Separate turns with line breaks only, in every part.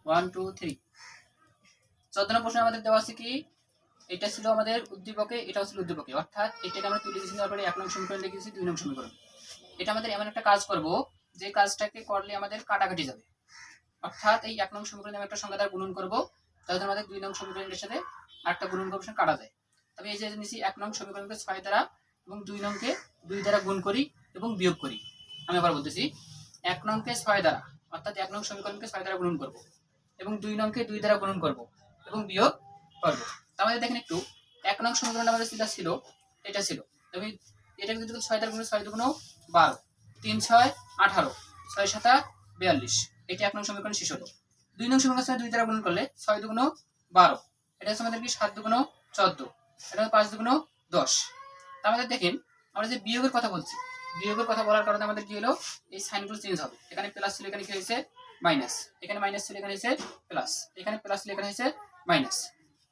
1 2 3 14 নম্বর প্রশ্নে আমাদের দেওয়া আছে কি, এটা ছিল আমাদের উদ্দীপকে, এটাও ছিল উদ্দীপকে, অর্থাৎ এটাকে আমরা তুলে দিয়েছি, তারপরে 1 নং সমীকরণ লিখেছি 2 নং সমীকরণ। এটা আমাদের এমন একটা কাজ করব যে কাজটাকে করলে আমাদের কাটাকাটি যাবে, অর্থাৎ এই 1 নং সমীকরণে আমি একটা সংখ্যা দ্বারা গুণন করব, তাহলে আমাদের 2 নং সমীকরণের সাথে আরেকটা গুণন অপারেশন কাটা যায়। তবে এই যে নিছি 1 নং সমীকরণকে 6 দ্বারা এবং 2 নংকে 2 দ্বারা গুণ করি এবং বিয়োগ করি। আমি আবার বলতেছি, 1 নংকে 6 দ্বারা, অর্থাৎ 1 নং সমীকরণকে 6 দ্বারা গুণন করব এবং 2 নংকে 2 দ্বারা গুণন করব এবং বিয়োগ করব। তাহলে দেখেন একটু, 1 নং সমীকরণ আমাদের যেটা ছিল এটা ছিল, তবে এটা যদি 6 দ্বারা গুণ, 6 দুগুণ 12, 3 6 18, 6 7 42, এটা 1 নং সমীকরণ শেষ হলো। 2 নং সমীকরণ 2 দ্বারা গুণ করলে 6 দুগুণ 12, এটা হচ্ছে আমাদের কি 7 দুগুণ 14, এটা 5 দুগুণ 10। আমাদের দেখেন আমরা যে বিয়োগের কথা বলছি, বিয়োগের কথা বলার কারণে আমাদের কি হলো, এই সাইনগুলো চেঞ্জ হবে। এখানে প্লাস ছিল, এখানে কি হয়েছে মাইনাস, এখানে মাইনাস ছিল, এখানে হয়েছে প্লাস, এখানে প্লাস ছিল, এখানে হয়েছে মাইনাস।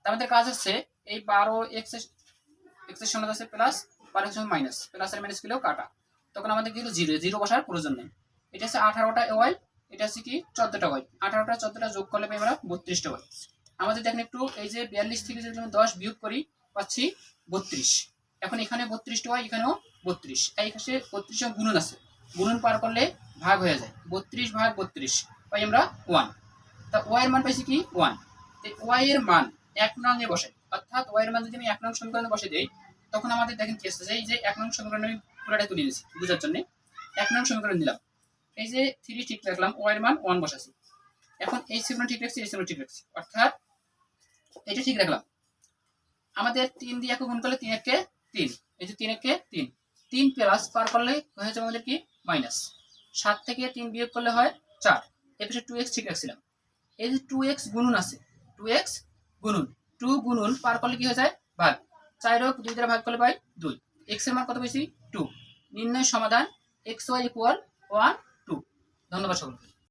আমাদের কাজ হচ্ছে এই 12x এর সমান আছে প্লাস, 12x সমান মাইনাস, প্লাস আর মাইনাস গুলো কাটা, তখন আমাদের কিন্তু জিরো জিরো বসার প্রয়োজন নেই। এটা হচ্ছে 18টা ওয়াই, এটা হচ্ছে কি 14টা ওয়াই, 18টা 14টা যোগ করলে পাই আমরা 32টা ওয়াই। আমাদের দেখেন একটু, এই যে 42 থেকে যদি আমি 10 বিয়োগ করি পাচ্ছি 32। এখন এখানে 32টা ওয়াই, এখানেও 32, এই পাশে 32 এর গুণন আছে, গুণন পার করলে ভাগ হয়ে যায়, 32 ভাগ 32 পাই আমরা 1। তা ওয়াই এর মান পাইছি কি 1। এই ওয়াই এর মান 1 নং এ বসে, অর্থাৎ ওয়াই এর মান যদি আমি 1 নং সমীকরণে বসে দেই, তখন আমাদের দেখেন কি আসছে, এই যে 1 নং সমীকরণ আমি পুরোটা তুলে নিয়েছি বোঝার জন্য। 1 নং সমীকরণ দিলাম, এই যে 3 ঠিক রাখলাম, ওয়াই এর মান 1 বসাছি। এখন এই সমীকরণ ঠিক রাখছি, এই সমীকরণ ঠিক রাখছি, অর্থাৎ এটা ঠিক রাখলাম। আমাদের 3 দিয়ে গুণ করলে 3 একে 3, এই যে 3 একে 3, 3 প্লাস পার করলে হয়ে যাবে আমাদের কি মাইনাস, 7 থেকে 3 বিয়োগ করলে হয় 4, এর পাশে 2x ঠিক রাখছিলাম। এই যে 2x গুণন আছে, 2x গুণন, 2 গুণন পার করলে কি হয়ে যায় ভাগ, 4 ও 2 দ্বারা ভাগ করলে পাই 2। x এর মান কত পেয়েছি 2। নির্ণয় সমাধান xy = 1 2। ধন্যবাদ সকলকে।